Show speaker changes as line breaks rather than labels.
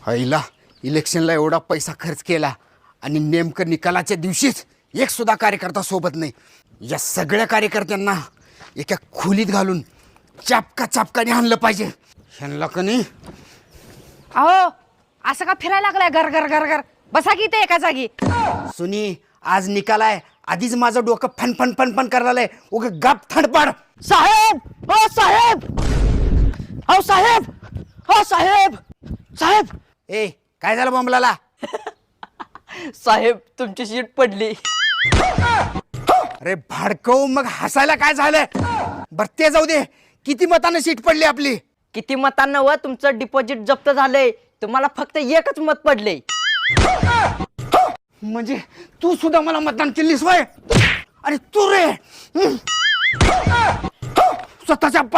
आईला इलेक्शनला एवढा पैसा खर्च केला आणि नेमकं निकालाच्या दिवशीच एक सुद्धा कार्यकर्ता सोबत नाही. या सगळ्या कार्यकर्त्यांना एका खोलीत घालून चापकाने आणलं पाहिजे. ह्यांना कनी
अहो असं का फिरायला लागलाय घर घर घर घर? बसा की इथे एका जागी.
सुनी आज निकाल आहे. आधीच माझं डोकं फन करायला उग गप थंड पाड.
साहेब ओ साहेब, अहो साहेब, हो साहेब, साहेब
ए काय झालं बॉम्बलाला?
साहेब तुमची सीट पडली.
अरे भाडकव, मग हसायला काय झालं? बरं ते जाऊ दे, किती मतानं सीट पडली आपली?
किती मतांना व तुमचं डिपॉझिट जप्त झालंय. तुम्हाला फक्त एकच मत पडले.
म्हणजे तू सुद्धा मला मतदान केलीस वय? अरे तू रे स्वतःच्या